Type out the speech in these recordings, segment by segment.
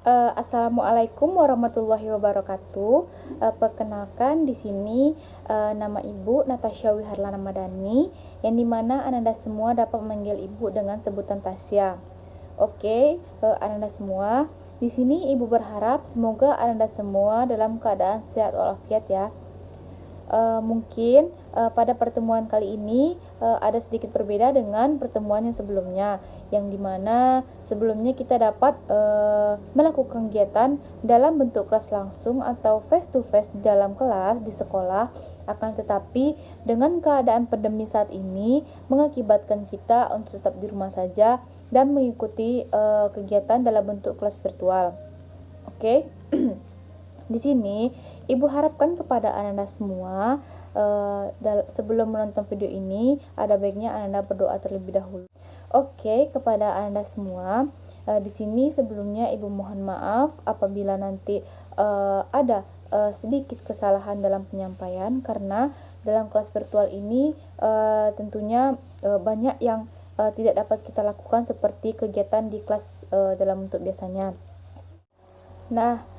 Assalamualaikum warahmatullahi wabarakatuh. Perkenalkan di sini nama Ibu Natasha Wiharlana Madani, yang dimana Ananda semua dapat memanggil Ibu dengan sebutan Tasya. Oke, Ananda semua, di sini Ibu berharap semoga Ananda semua dalam keadaan sehat walafiat ya. Mungkin pada pertemuan kali ini ada sedikit berbeda dengan pertemuan yang sebelumnya, yang dimana sebelumnya kita dapat melakukan kegiatan dalam bentuk kelas langsung atau face to face di dalam kelas di sekolah. Akan tetapi dengan keadaan pandemi saat ini mengakibatkan kita untuk tetap di rumah saja dan mengikuti kegiatan dalam bentuk kelas virtual. Oke. Di sini Ibu harapkan kepada Ananda semua sebelum menonton video ini ada baiknya Ananda berdoa terlebih dahulu. Oke, kepada Ananda semua, di sini sebelumnya Ibu mohon maaf apabila nanti ada sedikit kesalahan dalam penyampaian, karena dalam kelas virtual ini tentunya banyak yang tidak dapat kita lakukan seperti kegiatan di kelas dalam bentuk biasanya. Nah,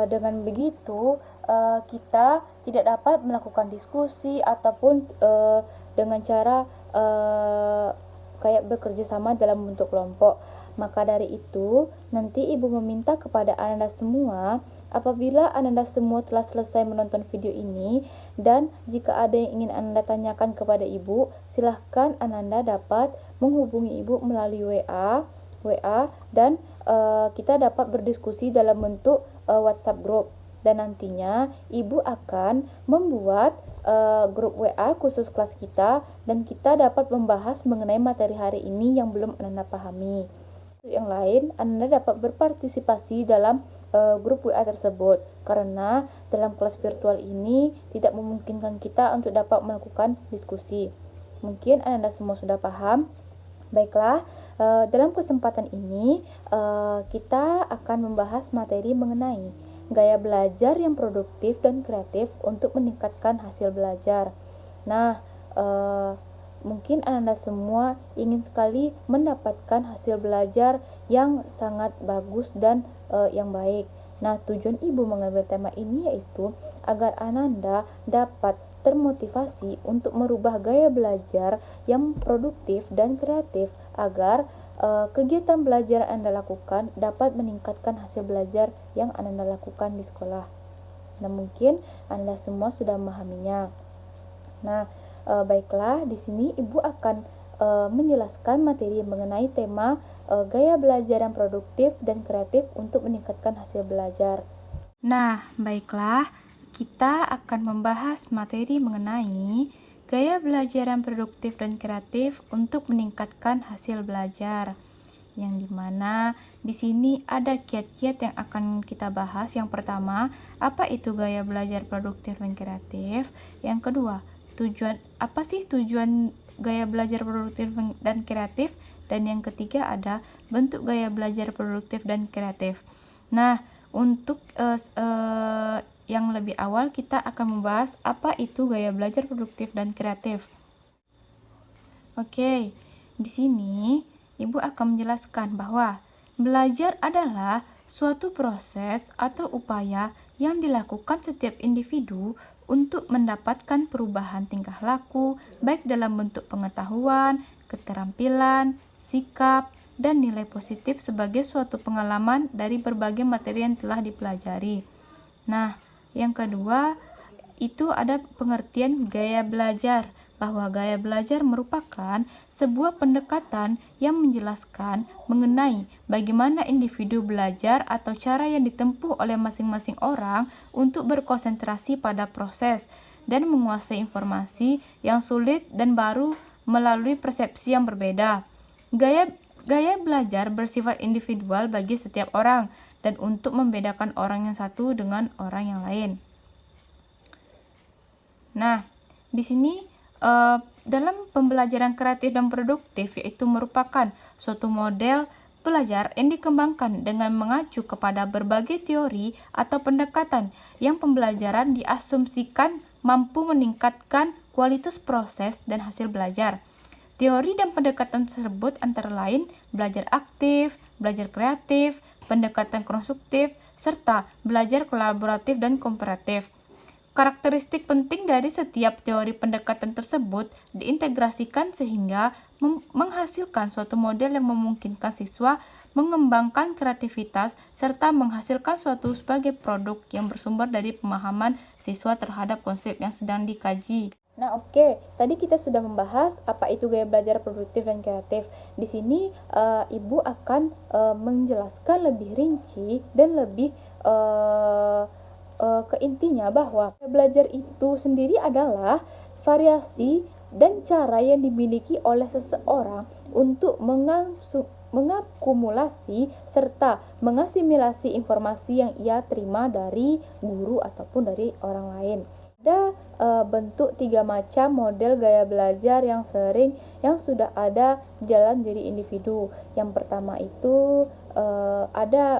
dengan begitu kita tidak dapat melakukan diskusi ataupun dengan cara kayak bekerja sama dalam bentuk kelompok. Maka dari itu, nanti Ibu meminta kepada Ananda semua, apabila Ananda semua telah selesai menonton video ini, dan jika ada yang ingin Ananda tanyakan kepada Ibu, silahkan Ananda dapat menghubungi Ibu melalui WA dan kita dapat berdiskusi dalam bentuk WhatsApp group. Dan nantinya Ibu akan membuat grup WA khusus kelas kita, dan kita dapat membahas mengenai materi hari ini yang belum Ananda pahami. Yang lain, Ananda dapat berpartisipasi dalam grup WA tersebut, karena dalam kelas virtual ini tidak memungkinkan kita untuk dapat melakukan diskusi. Mungkin Ananda semua sudah paham. Baiklah, dalam kesempatan ini kita akan membahas materi mengenai gaya belajar yang produktif dan kreatif untuk meningkatkan hasil belajar. Nah, mungkin Ananda semua ingin sekali mendapatkan hasil belajar yang sangat bagus dan yang baik. Nah, tujuan Ibu mengambil tema ini yaitu agar Ananda dapat termotivasi untuk merubah gaya belajar yang produktif dan kreatif, agar kegiatan belajar yang Anda lakukan dapat meningkatkan hasil belajar yang Anda lakukan di sekolah. Nah, mungkin Anda semua sudah memahaminya. Nah, baiklah, di sini Ibu akan menjelaskan materi mengenai tema gaya belajar yang produktif dan kreatif untuk meningkatkan hasil belajar. Nah, baiklah, kita akan membahas materi mengenai gaya belajar yang produktif dan kreatif untuk meningkatkan hasil belajar. Yang dimana di sini ada kiat-kiat yang akan kita bahas. Yang pertama, apa itu gaya belajar produktif dan kreatif? Yang kedua, apa sih tujuan gaya belajar produktif dan kreatif? Dan yang ketiga ada bentuk gaya belajar produktif dan kreatif. Nah, untuk yang lebih awal kita akan membahas apa itu gaya belajar produktif dan kreatif. Oke, di sini Ibu akan menjelaskan bahwa belajar adalah suatu proses atau upaya yang dilakukan setiap individu untuk mendapatkan perubahan tingkah laku, baik dalam bentuk pengetahuan, keterampilan, sikap, dan nilai positif sebagai suatu pengalaman dari berbagai materi yang telah dipelajari. Nah, yang kedua, itu ada pengertian gaya belajar, bahwa gaya belajar merupakan sebuah pendekatan yang menjelaskan mengenai bagaimana individu belajar atau cara yang ditempuh oleh masing-masing orang untuk berkonsentrasi pada proses dan menguasai informasi yang sulit dan baru melalui persepsi yang berbeda. Gaya belajar bersifat individual bagi setiap orang dan untuk membedakan orang yang satu dengan orang yang lain. Nah, di sini dalam pembelajaran kreatif dan produktif, yaitu merupakan suatu model belajar yang dikembangkan dengan mengacu kepada berbagai teori atau pendekatan yang pembelajaran diasumsikan mampu meningkatkan kualitas proses dan hasil belajar. Teori dan pendekatan tersebut antara lain belajar aktif, belajar kreatif, pendekatan konstruktif, serta belajar kolaboratif dan komparatif. Karakteristik penting dari setiap teori pendekatan tersebut diintegrasikan sehingga menghasilkan suatu model yang memungkinkan siswa mengembangkan kreativitas serta menghasilkan suatu sebagai produk yang bersumber dari pemahaman siswa terhadap konsep yang sedang dikaji. Nah, oke. Tadi kita sudah membahas apa itu gaya belajar produktif dan kreatif. Di sini Ibu akan menjelaskan lebih rinci dan lebih ke intinya bahwa belajar itu sendiri adalah variasi dan cara yang dimiliki oleh seseorang untuk mengakumulasi serta mengasimilasi informasi yang ia terima dari guru ataupun dari orang lain. Ada bentuk 3 macam model gaya belajar yang sudah ada di dalam diri individu. Yang pertama itu ada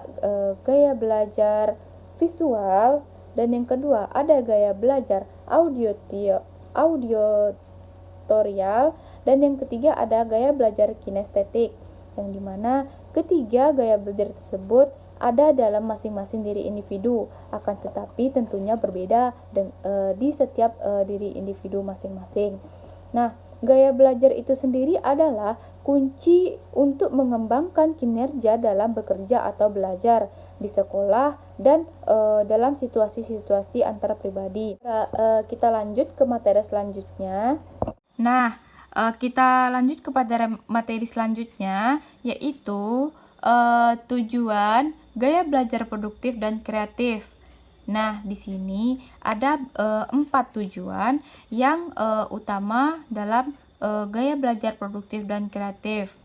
gaya belajar visual, dan yang kedua ada gaya belajar audiotorial, dan yang ketiga ada gaya belajar kinestetik, yang dimana ketiga gaya belajar tersebut ada dalam masing-masing diri individu, akan tetapi tentunya berbeda di setiap diri individu masing-masing. Nah, gaya belajar itu sendiri adalah kunci untuk mengembangkan kinerja dalam bekerja atau belajar di sekolah dan dalam situasi-situasi antara pribadi. Kita lanjut ke materi selanjutnya. Nah, kita lanjut kepada materi selanjutnya, yaitu tujuan gaya belajar produktif dan kreatif. Nah, di sini ada 4 tujuan yang utama dalam gaya belajar produktif dan kreatif.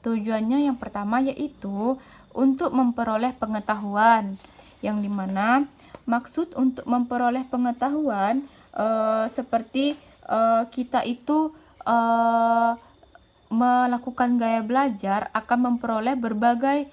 Tujuannya yang pertama yaitu untuk memperoleh pengetahuan, yang dimana maksud untuk memperoleh pengetahuan seperti kita itu melakukan gaya belajar akan memperoleh berbagai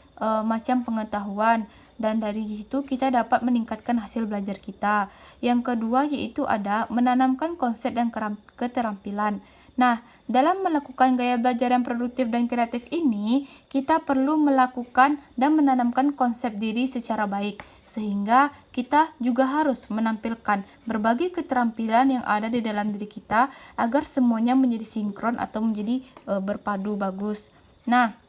macam pengetahuan, dan dari situ kita dapat meningkatkan hasil belajar kita. Yang kedua yaitu ada menanamkan konsep dan keterampilan. Nah, dalam melakukan gaya belajar yang produktif dan kreatif ini, kita perlu melakukan dan menanamkan konsep diri secara baik, sehingga kita juga harus menampilkan berbagai keterampilan yang ada di dalam diri kita agar semuanya menjadi sinkron atau menjadi berpadu bagus. Nah,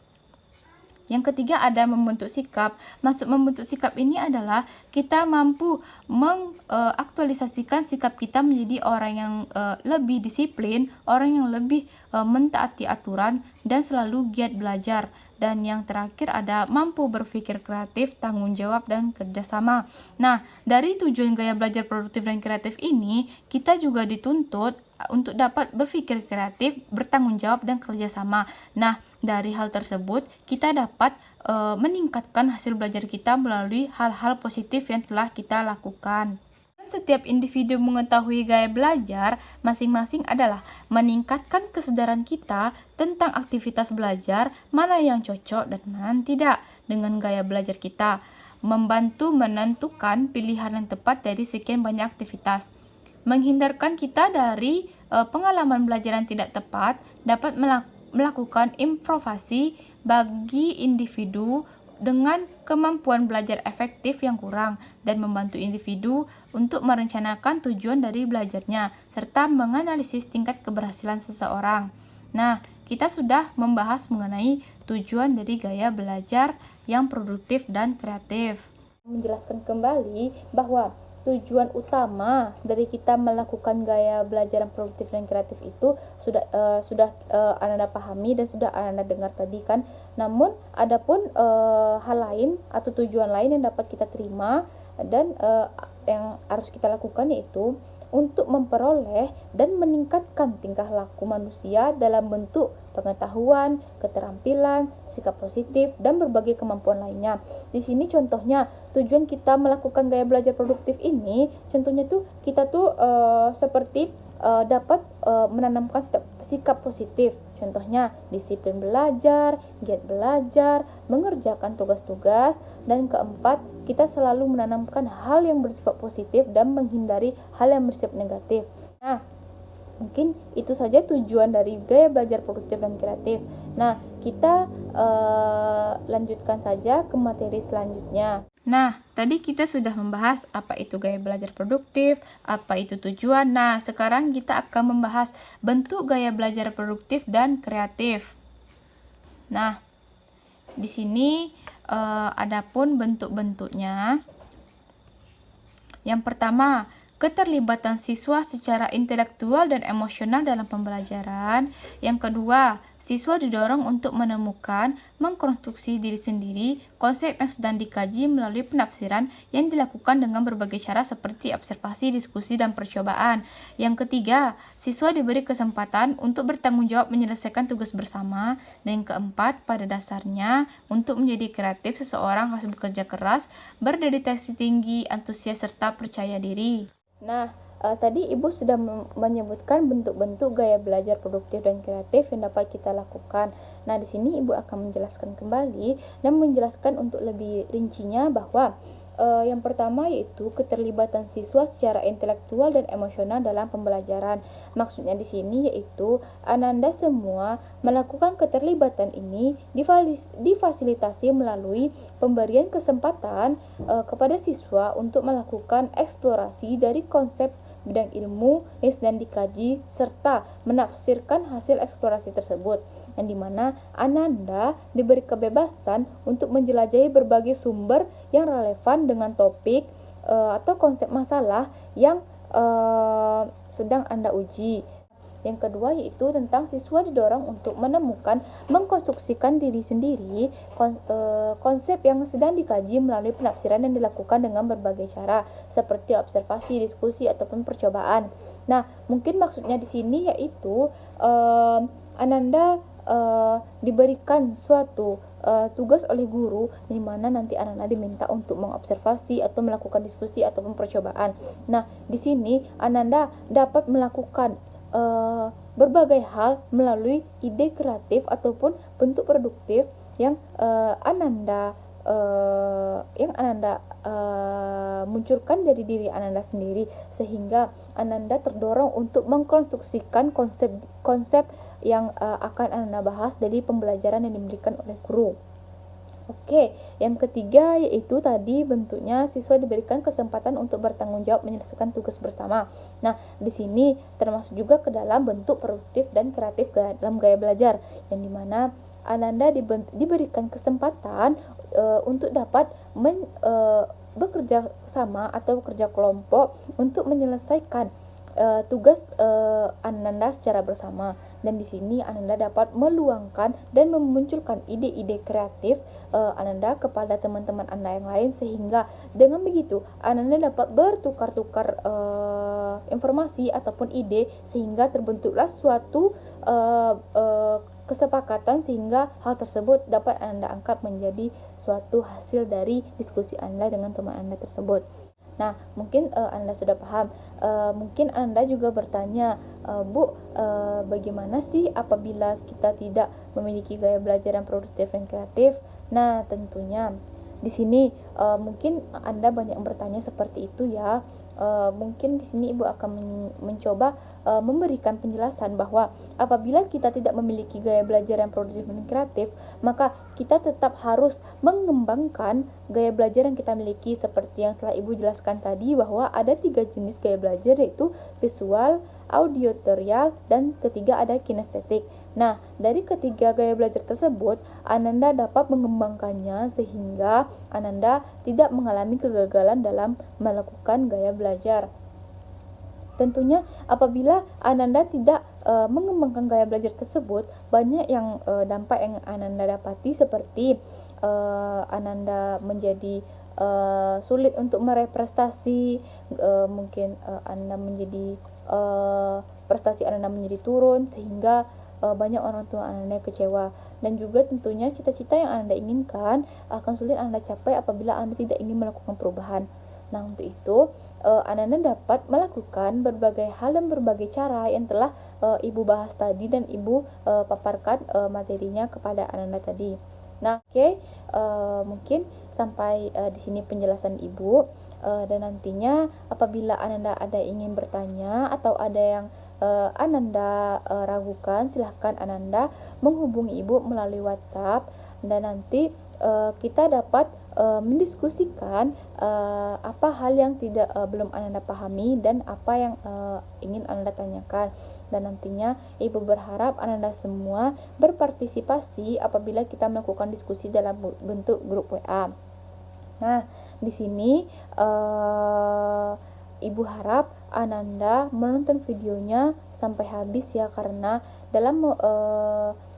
yang ketiga ada membentuk sikap. Maksud membentuk sikap ini adalah kita mampu mengaktualisasikan sikap kita menjadi orang yang lebih disiplin, orang yang lebih mentaati aturan dan selalu giat belajar. Dan yang terakhir ada mampu berpikir kreatif, tanggung jawab, dan kerjasama. Nah, dari tujuan gaya belajar produktif dan kreatif ini, kita juga dituntut untuk dapat berpikir kreatif, bertanggung jawab, dan kerjasama. Nah, dari hal tersebut, kita dapat meningkatkan hasil belajar kita melalui hal-hal positif yang telah kita lakukan. Setiap individu mengetahui gaya belajar masing-masing adalah meningkatkan kesadaran kita tentang aktivitas belajar, mana yang cocok dan mana yang tidak dengan gaya belajar kita, membantu menentukan pilihan yang tepat dari sekian banyak aktivitas, menghindarkan kita dari pengalaman belajar yang tidak tepat, dapat melakukan improvisasi bagi individu dengan kemampuan belajar efektif yang kurang, dan membantu individu untuk merencanakan tujuan dari belajarnya, serta menganalisis tingkat keberhasilan seseorang. Nah, kita sudah membahas mengenai tujuan dari gaya belajar yang produktif dan kreatif. Menjelaskan kembali bahwa tujuan utama dari kita melakukan gaya belajar yang produktif dan kreatif itu sudah Anda pahami dan sudah Anda dengar tadi kan. Namun adapun hal lain atau tujuan lain yang dapat kita terima dan yang harus kita lakukan yaitu untuk memperoleh dan meningkatkan tingkah laku manusia dalam bentuk pengetahuan, keterampilan, sikap positif, dan berbagai kemampuan lainnya. Di sini contohnya tujuan kita melakukan gaya belajar produktif ini, contohnya tuh kita tuh seperti dapat menanamkan sikap positif. Contohnya disiplin belajar, giat belajar, mengerjakan tugas-tugas, dan keempat, kita selalu menanamkan hal yang bersifat positif dan menghindari hal yang bersifat negatif. Nah, mungkin itu saja tujuan dari gaya belajar produktif dan kreatif. Nah, kita lanjutkan saja ke materi selanjutnya. Nah, tadi kita sudah membahas apa itu gaya belajar produktif, apa itu tujuan. Nah, sekarang kita akan membahas bentuk gaya belajar produktif dan kreatif. Nah, di sini adapun bentuk-bentuknya. Yang pertama, keterlibatan siswa secara intelektual dan emosional dalam pembelajaran. Yang kedua, siswa didorong untuk menemukan, mengkonstruksi diri sendiri, konsep yang sedang dikaji melalui penafsiran yang dilakukan dengan berbagai cara seperti observasi, diskusi, dan percobaan. Yang ketiga, siswa diberi kesempatan untuk bertanggung jawab menyelesaikan tugas bersama. Dan yang keempat, pada dasarnya, untuk menjadi kreatif, seseorang harus bekerja keras, berdedikasi tinggi, antusias, serta percaya diri. Nah, tadi Ibu sudah menyebutkan bentuk-bentuk gaya belajar produktif dan kreatif yang dapat kita lakukan. Nah, di sini Ibu akan menjelaskan kembali dan menjelaskan untuk lebih rincinya bahwa yang pertama yaitu keterlibatan siswa secara intelektual dan emosional dalam pembelajaran. Maksudnya di sini yaitu Ananda semua melakukan keterlibatan ini difasilitasi melalui pemberian kesempatan kepada siswa untuk melakukan eksplorasi dari konsep bidang ilmu yang sedang dikaji serta menafsirkan hasil eksplorasi tersebut, yang dimana Ananda diberi kebebasan untuk menjelajahi berbagai sumber yang relevan dengan topik atau konsep masalah yang sedang Anda uji. Yang kedua yaitu tentang siswa didorong untuk menemukan, mengkonstruksikan diri sendiri, konsep yang sedang dikaji melalui penafsiran yang dilakukan dengan berbagai cara seperti observasi, diskusi, ataupun percobaan. Nah, mungkin maksudnya di sini yaitu Ananda diberikan suatu tugas oleh guru di mana nanti Ananda diminta untuk mengobservasi atau melakukan diskusi ataupun percobaan. Nah, di sini Ananda dapat melakukan berbagai hal melalui ide kreatif ataupun bentuk produktif yang Ananda munculkan dari diri Ananda sendiri, sehingga Ananda terdorong untuk mengkonstruksikan konsep yang akan Ananda bahas dari pembelajaran yang diberikan oleh guru. Oke, yang ketiga yaitu tadi bentuknya siswa diberikan kesempatan untuk bertanggung jawab menyelesaikan tugas bersama. Nah, di sini termasuk juga ke dalam bentuk produktif dan kreatif dalam gaya belajar, yang dimana Ananda diberikan kesempatan untuk dapat bekerja sama atau bekerja kelompok untuk menyelesaikan tugas Ananda secara bersama. Dan di sini Ananda dapat meluangkan dan memunculkan ide-ide kreatif Ananda kepada teman-teman Anda yang lain, sehingga dengan begitu Ananda dapat bertukar-tukar informasi ataupun ide, sehingga terbentuklah suatu kesepakatan, sehingga hal tersebut dapat Anda angkat menjadi suatu hasil dari diskusi Anda dengan teman Anda tersebut. Nah, mungkin Anda sudah paham. Mungkin Anda juga bertanya, Bu, bagaimana sih apabila kita tidak memiliki gaya belajar yang produktif dan kreatif? Nah, tentunya di sini mungkin Anda banyak yang bertanya seperti itu ya. Mungkin di sini Ibu akan mencoba memberikan penjelasan bahwa apabila kita tidak memiliki gaya belajar yang produktif dan kreatif, maka kita tetap harus mengembangkan gaya belajar yang kita miliki, seperti yang telah Ibu jelaskan tadi bahwa ada 3 jenis gaya belajar, yaitu visual, auditorial, dan ketiga ada kinestetik. Nah, dari ketiga gaya belajar tersebut, Ananda dapat mengembangkannya sehingga Ananda tidak mengalami kegagalan dalam melakukan gaya belajar. Tentunya apabila Ananda tidak mengembangkan gaya belajar tersebut, banyak yang dampak yang Ananda dapati, seperti Ananda menjadi sulit untuk meraih prestasi, mungkin Anda menjadi prestasi Anda menjadi turun, sehingga banyak orang tua Anda kecewa. Dan juga tentunya cita-cita yang Anda inginkan akan sulit Anda capai apabila Anda tidak ingin melakukan perubahan. Nah, untuk itu Anda dapat melakukan berbagai hal dan berbagai cara yang telah Ibu bahas tadi dan Ibu paparkan materinya kepada Anda tadi. Nah, mungkin sampai di sini penjelasan Ibu, dan nantinya apabila Anda ada ingin bertanya atau ada yang Ananda ragukan, silahkan Ananda menghubungi ibu melalui WhatsApp, dan nanti kita dapat mendiskusikan apa hal yang belum Ananda pahami dan apa yang ingin Ananda tanyakan. Dan nantinya ibu berharap Ananda semua berpartisipasi apabila kita melakukan diskusi dalam bentuk grup WA. Nah, di sini ibu harap Ananda menonton videonya sampai habis ya, karena dalam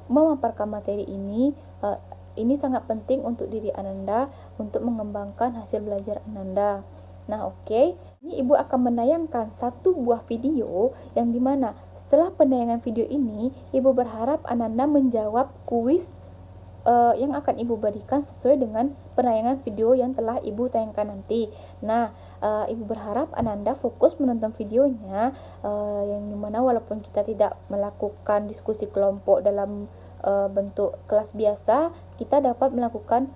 memaparkan materi ini sangat penting untuk diri Ananda untuk mengembangkan hasil belajar Ananda. Nah, oke. Ini ibu akan menayangkan satu buah video yang dimana setelah penayangan video ini, ibu berharap Ananda menjawab kuis yang akan ibu berikan sesuai dengan penayangan video yang telah ibu tayangkan nanti. Nah, ibu berharap Ananda fokus menonton videonya, yang dimana walaupun kita tidak melakukan diskusi kelompok dalam bentuk kelas biasa, kita dapat melakukan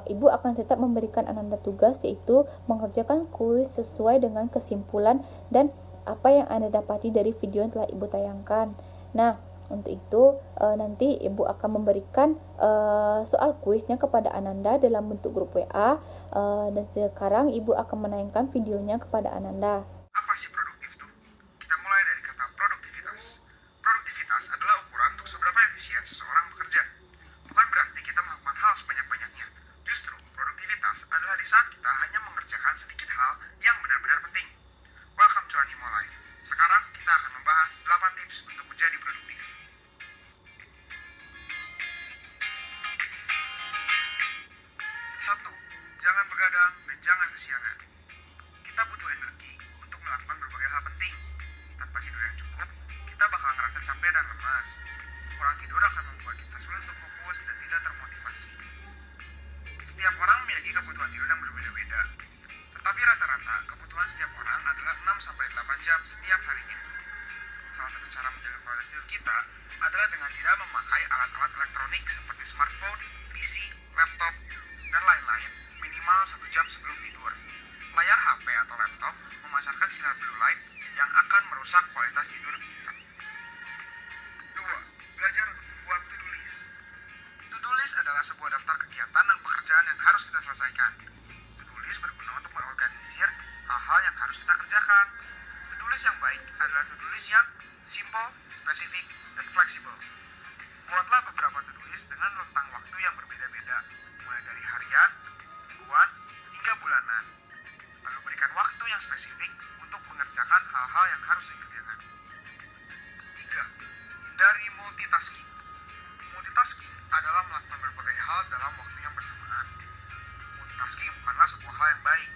ibu akan tetap memberikan Ananda tugas, yaitu mengerjakan kuis sesuai dengan kesimpulan dan apa yang Anda dapati dari video yang telah ibu tayangkan. Nah, untuk itu nanti ibu akan memberikan soal kuisnya kepada Ananda dalam bentuk grup WA, dan sekarang ibu akan menayangkan videonya kepada Ananda. Apa sih produktif tuh? Kita mulai dari kata produktivitas. Produktivitas adalah ukuran untuk seberapa efisien seseorang bekerja. Bukan berarti kita melakukan hal sebanyak-banyaknya. Justru, produktivitas adalah di saat kita hanya mengerjakan sedikit hal yang benar-benar penting. Welcome to Animo Life. Sekarang kita akan membahas 8 tips untuk menjadi produktif. 1. Jangan begadang dan jangan kesiangan. Kita butuh energi untuk melakukan berbagai hal penting. Tanpa tidur yang cukup, kita bakal ngerasa capek dan lemas. Kurang tidur akan membuat kita sulit untuk fokus dan tidak termotivasi. Setiap orang memiliki kebutuhan tidur yang berbeda-beda. Tetapi rata-rata kebutuhan setiap orang adalah 6-8 jam setiap harinya. Salah satu cara menjaga kualitas tidur kita adalah dengan tidak memakai alat-alat elektronik seperti smartphone, PC, laptop, dan lain-lain minimal 1 jam sebelum tidur. Layar HP atau laptop memancarkan sinar blue light yang akan merusak kualitas tidur kita. 2. Belajar untuk membuat to-do list. To-do list adalah sebuah daftar kegiatan dan pekerjaan yang harus kita selesaikan. To-do list berguna untuk mengorganisir hal-hal yang harus kita kerjakan. To-do list yang baik adalah to-do list yang simple, spesifik, dan fleksibel. Buatlah beberapa to-do list dengan rentang waktu yang berbeda-beda, mulai dari harian, mingguan, hingga bulanan. Lalu berikan waktu yang spesifik untuk mengerjakan hal-hal yang harus dikerjakan. 3. Hindari multitasking. Multitasking adalah melakukan berbagai hal dalam waktu yang bersamaan. Multitasking bukanlah sebuah hal yang baik.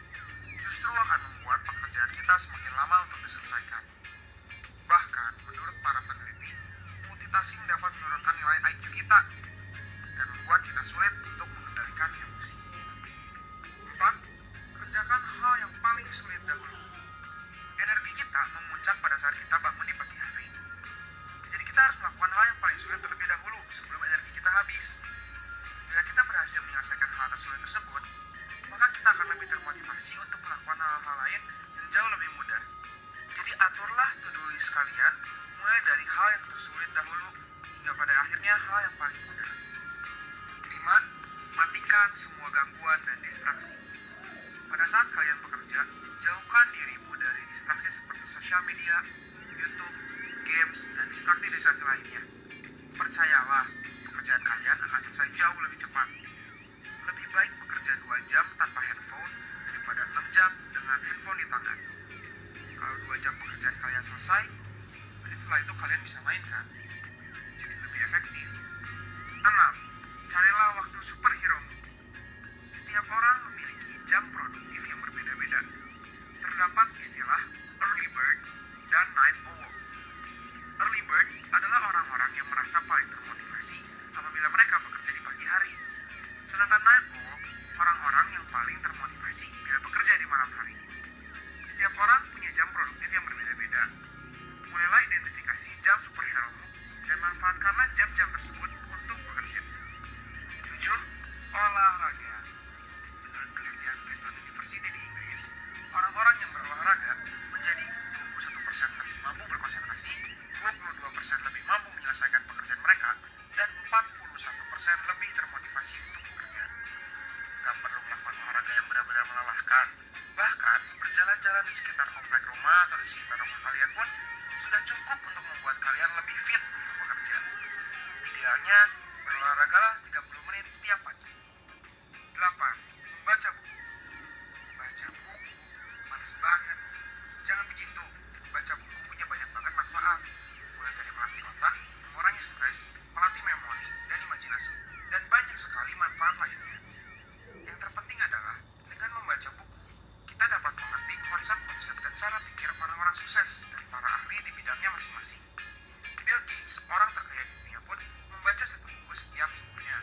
Justru akan membuat pekerjaan kita semakin lama untuk diselesaikan. Bahkan, menurut para peneliti, multitasking dapat menurunkan nilai IQ kita dan membuat kita sulit untuk mengendalikan emosi. 4. Kerjakan hal yang paling sulit dahulu. Energi kita memuncak pada saat kita bangun di pagi hari. Jadi kita harus melakukan hal yang paling sulit terlebih dahulu sebelum energi kita habis. Bila kita berhasil menyelesaikan hal tersulit tersebut, maka kita akan lebih termotivasi untuk melakukan hal-hal lain yang jauh lebih mudah. Jadi aturlah to-do list kalian mulai dari hal yang tersulit dahulu hingga pada akhirnya hal yang paling mudah. 5. Matikan semua gangguan dan distraksi. Pada saat kalian bekerja, jauhkan dirimu dari distraksi seperti sosial media, YouTube, games, dan distraksi lainnya. Percayalah, pekerjaan kalian akan selesai jauh lebih cepat. Lebih baik bekerja 2 jam tanpa handphone daripada 6 jam dengan handphone di tangan. Kalau 2 jam pekerjaan kalian selesai, berarti setelah itu kalian bisa main kan? Jadi lebih efektif. 6. Carilah waktu superhero. Setiap orang memiliki jam produktif yang berbeda-beda. Terdapat istilah early bird dan night owl. Early bird adalah orang-orang yang merasa paling termotivasi apabila mereka bekerja di pagi hari. Sedangkan night owl, orang-orang yang paling termotivasi bila bekerja di malam hari. Setiap orang punya jam produktif yang berbeda-beda. Mulailah identifikasi jam superhero-mu dan manfaatkanlah jam-jam tersebut untuk bekerja. 7. Olahraga. Menurut penelitian Bristol University di Inggris, orang-orang yang berolahraga menjadi 21% lebih mampu berkonsentrasi di sekitar rumah kalian pun sudah cukup untuk membuat kalian lebih fit untuk bekerja. Idealnya, berolahragalah 30 menit setiap pagi. 8. Membaca buku. Baca buku? Males banget. Jangan begitu. Baca buku punya banyak banget manfaat. Mulai dari melatih otak, mengurangi stres, melatih memori dan imajinasi, dan banyak sekali manfaat lainnya. Yang terpenting adalah, dengan membaca buku, kita dapat mengerti konsep-konsep dan cara pikir orang-orang sukses dan para ahli di bidangnya masing-masing. Bill Gates, orang terkaya di dunia pun membaca satu buku setiap minggunya.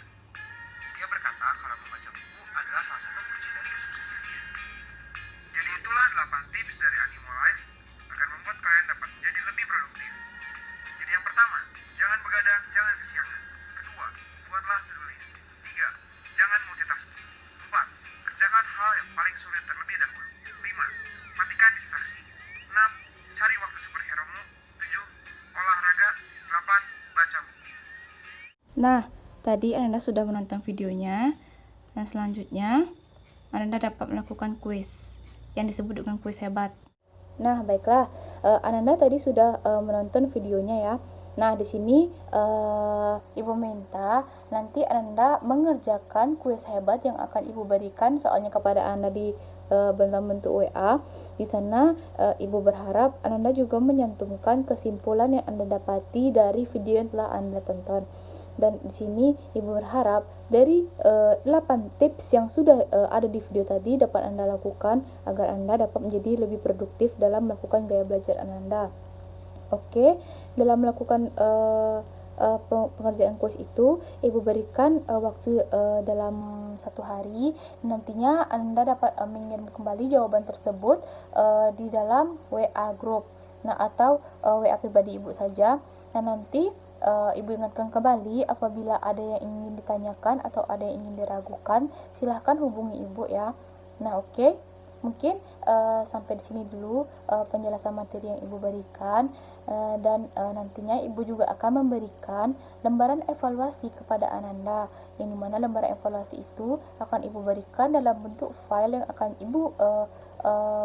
Dia berkata kalau membaca buku adalah salah satu kunci dari kesuksesannya. Jadi itulah 8 tips dari Animo Life agar membuat kalian dapat menjadi lebih produktif. Jadi yang pertama, jangan begadang, jangan kesiangan. Kedua, buatlah to-do list. 3, jangan multitasking. 4, kerjakan hal yang paling sulit terlebih dahulu. 5, matikan distraksi. 6, cari waktu superhero-mu. 7, olahraga. 8, baca buku. Nah, tadi Ananda sudah menonton videonya. Dan selanjutnya, Ananda dapat melakukan kuis yang disebut dengan kuis hebat. Nah, baiklah, Ananda tadi sudah menonton videonya ya. Nah, di sini Ibu minta nanti Ananda mengerjakan kuis hebat yang akan Ibu berikan soalnya kepada Anda di dalam bentuk WA. Di sana Ibu berharap Ananda juga menyantumkan kesimpulan yang Anda dapati dari video yang telah Anda tonton. Dan di sini Ibu berharap dari 8 tips yang sudah ada di video tadi dapat Anda lakukan agar Anda dapat menjadi lebih produktif dalam melakukan gaya belajar Anda. Oke, dalam melakukan pengerjaan kuis itu, Ibu berikan waktu dalam 1 hari. Nantinya Anda dapat mengirim kembali jawaban tersebut di dalam WA group, nah atau WA pribadi Ibu saja. Nah, nanti Ibu ingatkan kembali apabila ada yang ingin ditanyakan atau ada yang ingin diragukan, silahkan hubungi Ibu ya. Nah, oke. Mungkin sampai di sini dulu penjelasan materi yang Ibu berikan, dan nantinya Ibu juga akan memberikan lembaran evaluasi kepada Ananda, yang dimana lembaran evaluasi itu akan Ibu berikan dalam bentuk file yang akan Ibu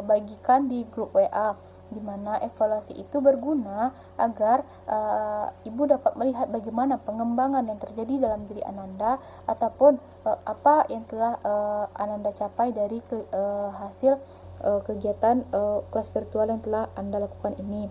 bagikan di grup WA, di mana evaluasi itu berguna agar Ibu dapat melihat bagaimana pengembangan yang terjadi dalam diri Ananda ataupun apa yang telah Ananda capai dari hasil kegiatan kelas virtual yang telah Anda lakukan ini.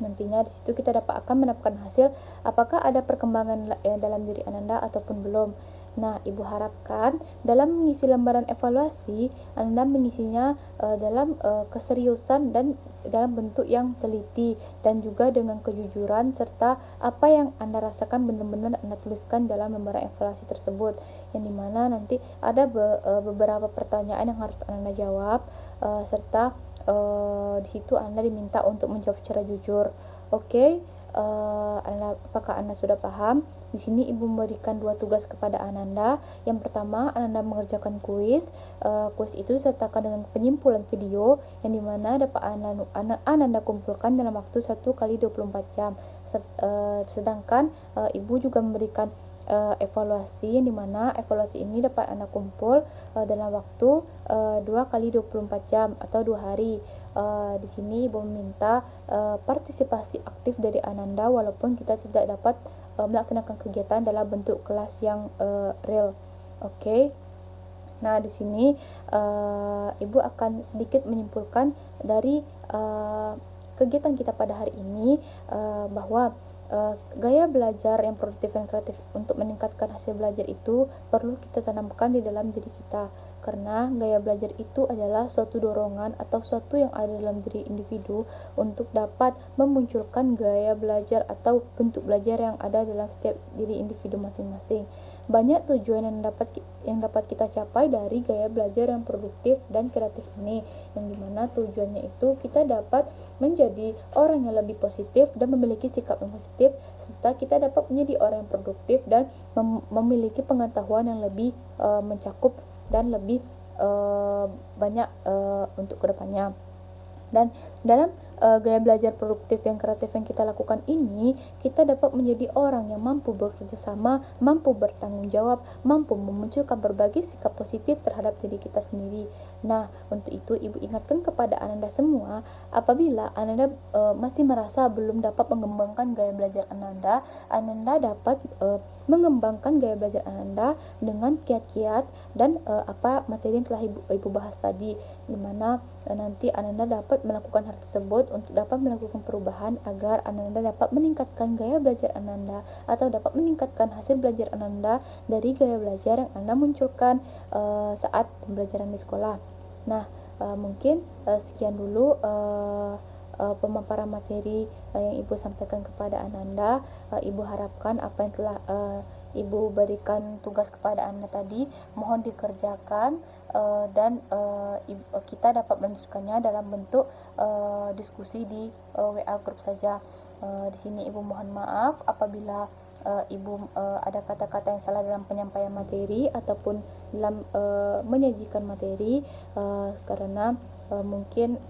Nantinya di situ kita akan mendapatkan hasil apakah ada perkembangan dalam diri Ananda ataupun belum. Nah, Ibu harapkan dalam mengisi lembaran evaluasi, Anda mengisinya dalam keseriusan dan dalam bentuk yang teliti dan juga dengan kejujuran, serta apa yang Anda rasakan benar-benar Anda tuliskan dalam lembaran evaluasi tersebut, yang dimana nanti ada beberapa pertanyaan yang harus Anda jawab, serta di situ Anda diminta untuk menjawab secara jujur. Oke. Apakah Anda sudah paham? Di sini Ibu memberikan 2 tugas kepada Ananda. Yang pertama, Ananda mengerjakan kuis. Kuis itu disertakan dengan penyimpulan video yang dimana dapat Ananda kumpulkan dalam waktu 1 kali 24 jam. Sedangkan Ibu juga memberikan evaluasi, yang dimana evaluasi ini dapat Anda kumpul dalam waktu 2 kali 24 jam atau 2 hari. Di sini Ibu meminta partisipasi aktif dari Ananda walaupun kita tidak dapat melaksanakan kegiatan dalam bentuk kelas yang real. Oke. Nah, di sini Ibu akan sedikit menyimpulkan dari kegiatan kita pada hari ini bahwa gaya belajar yang produktif dan kreatif untuk meningkatkan hasil belajar itu perlu kita tanamkan di dalam diri kita, karena gaya belajar itu adalah suatu dorongan atau suatu yang ada dalam diri individu untuk dapat memunculkan gaya belajar atau bentuk belajar yang ada dalam setiap diri individu masing-masing. Banyak tujuan yang dapat kita capai dari gaya belajar yang produktif dan kreatif ini, yang dimana tujuannya itu kita dapat menjadi orang yang lebih positif dan memiliki sikap yang positif, serta kita dapat menjadi orang yang produktif dan memiliki pengetahuan yang lebih mencakup dan lebih banyak untuk kedepannya. Dan dalam gaya belajar produktif yang kreatif yang kita lakukan ini, kita dapat menjadi orang yang mampu bekerja sama, mampu bertanggung jawab, mampu memunculkan berbagai sikap positif terhadap diri kita sendiri. Nah, untuk itu Ibu ingatkan kepada Ananda semua, apabila Ananda masih merasa belum dapat mengembangkan gaya belajar Ananda, Ananda dapat mengembangkan gaya belajar Ananda dengan kiat-kiat dan apa materi yang telah Ibu bahas tadi, dimana nanti Ananda dapat melakukan hal tersebut untuk dapat melakukan perubahan agar Ananda dapat meningkatkan gaya belajar Ananda atau dapat meningkatkan hasil belajar Ananda dari gaya belajar yang Anda munculkan saat pembelajaran di sekolah. Nah, mungkin sekian dulu pemaparan materi yang Ibu sampaikan kepada Ananda. Ibu harapkan apa yang telah Ibu berikan tugas kepada Anda tadi mohon dikerjakan dan kita dapat melanjutkannya dalam bentuk diskusi di WA grup saja. Di sini Ibu mohon maaf apabila Ibu ada kata-kata yang salah dalam penyampaian materi ataupun dalam menyajikan materi karena mungkin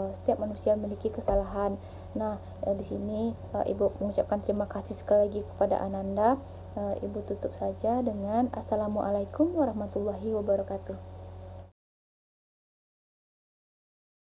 setiap manusia memiliki kesalahan. Nah, di sini Ibu mengucapkan terima kasih sekali lagi kepada Ananda. Ibu tutup saja dengan Assalamualaikum warahmatullahi wabarakatuh.